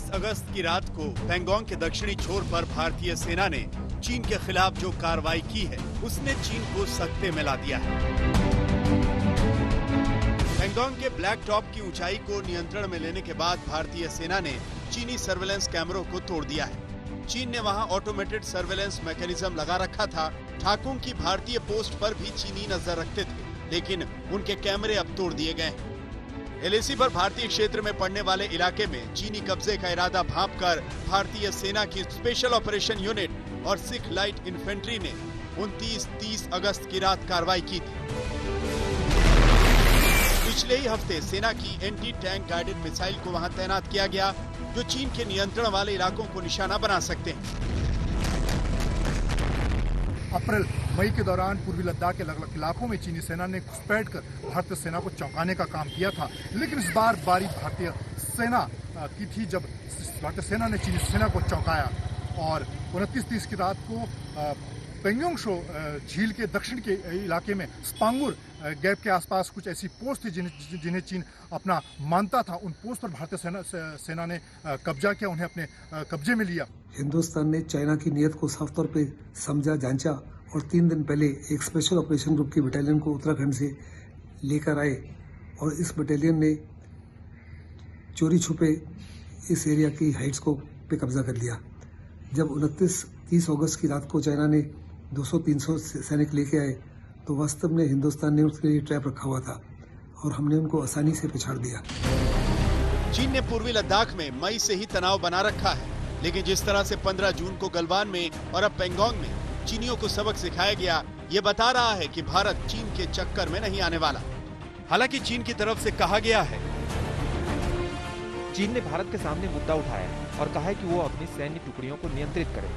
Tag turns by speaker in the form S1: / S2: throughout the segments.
S1: 29 अगस्त की रात को पैंगोंग के दक्षिणी छोर पर भारतीय सेना ने चीन के खिलाफ जो कार्रवाई की है उसने चीन को सख्ते में ला दिया है। पैंगोंग के ब्लैक टॉप की ऊंचाई को नियंत्रण में लेने के बाद भारतीय सेना ने चीनी सर्वेलेंस कैमरों को तोड़ दिया है। चीन ने वहां ऑटोमेटेड सर्वेलेंस मैकेनिज्म लगा रखा था। ठाकुर की भारतीय पोस्ट पर भी चीनी नजर रखते थे, लेकिन उनके कैमरे अब तोड़ दिए गए हैं। एलएसी पर भारतीय क्षेत्र में पड़ने वाले इलाके में चीनी कब्जे का इरादा भांपकर भारतीय सेना की स्पेशल ऑपरेशन यूनिट और सिख लाइट इन्फेंट्री ने 29-30 अगस्त की रात कार्रवाई की थी। पिछले ही हफ्ते सेना की एंटी टैंक गाइडेड मिसाइल को वहां तैनात किया गया, जो चीन के नियंत्रण वाले इलाकों को निशाना बना सकते हैं।
S2: अप्रैल मई के दौरान पूर्वी लद्दाख के अलग अलग इलाकों में चीनी सेना ने घुसपैठ कर भारतीय सेना को चौंकाने का काम किया था, लेकिन इस बार बारी भारतीय सेना की थी, जब भारतीय सेना ने चीनी सेना को चौंकाया और 29-30 की रात को पेंगोंग शो झील के दक्षिण के इलाके में स्पांगुर गैप के आसपास कुछ ऐसी पोस्ट थी जिन्हें चीन अपना मानता था। उन पोस्ट पर भारतीय सेना ने कब्जा किया, उन्हें अपने कब्जे में लिया।
S3: हिंदुस्तान ने चाइना की नीयत को साफ तौर पे समझा, जांचा और 3 दिन पहले एक स्पेशल ऑपरेशन ग्रुप की बटालियन को उत्तराखंड से लेकर आए और इस बटालियन ने चोरी छुपे इस एरिया की हाइट्स को पे कब्जा कर लिया। जब 29-30 अगस्त की रात को चाइना ने 200-300 सैनिक लेके आए तो वास्तव में हिंदुस्तान ने उसके लिए ट्रैप रखा हुआ था और हमने उनको आसानी से पछाड़ दिया।
S1: चीन ने पूर्वी लद्दाख में मई से ही तनाव बना रखा है, लेकिन जिस तरह से 15 जून को गलवान में और अब पैंगोंग में चीनियों को सबक सिखाया गया, ये बता रहा है कि भारत चीन के चक्कर में नहीं आने वाला। हालांकि चीन की तरफ से कहा गया है,
S4: चीन ने भारत के सामने मुद्दा उठाया और कहा है कि वो अपनी सैन्य टुकड़ियों को नियंत्रित करे,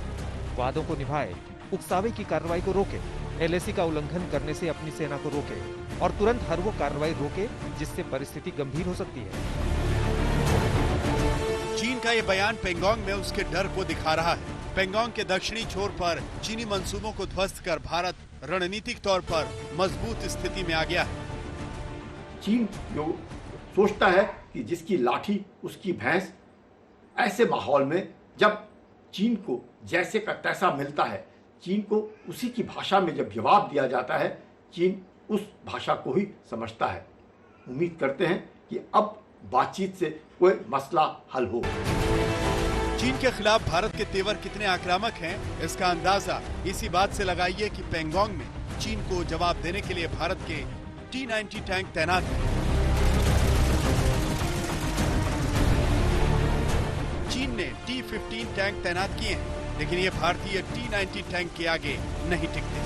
S4: वादों को निभाए, उकसावे की कार्रवाई को रोके, एलएसी का उल्लंघन करने से अपनी सेना को रोके और तुरंत हर वो कार्रवाई रोके जिससे परिस्थिति गंभीर हो सकती है।
S1: चीन का ये बयान पैंगोंग में उसके डर को दिखा रहा है। पैंगोंग के दक्षिणी छोर पर चीनी मंसूबों को ध्वस्त कर भारत रणनीतिक तौर पर मजबूत स्थिति में आ गया है।
S5: चीन जो सोचता है कि जिसकी लाठी उसकी भैंस, ऐसे माहौल में जब चीन को जैसे का तैसा मिलता है, चीन को उसी की भाषा में जब जवाब दिया जाता है, चीन उस भाषा को ही समझता है। उम्मीद करते हैं कि अब बातचीत से कोई मसला हल हो।
S1: चीन के खिलाफ भारत के तेवर कितने आक्रामक हैं, इसका अंदाजा इसी बात से लगाइए कि पैंगोंग में चीन को जवाब देने के लिए भारत के T-90 टैंक तैनात हैं। चीन ने T-15 टैंक तैनात किए हैं, लेकिन ये भारतीय T-90 टैंक के आगे नहीं टिकते।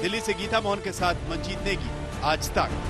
S1: दिल्ली से गीता मोहन के साथ मंजीत नेगी, आज तक।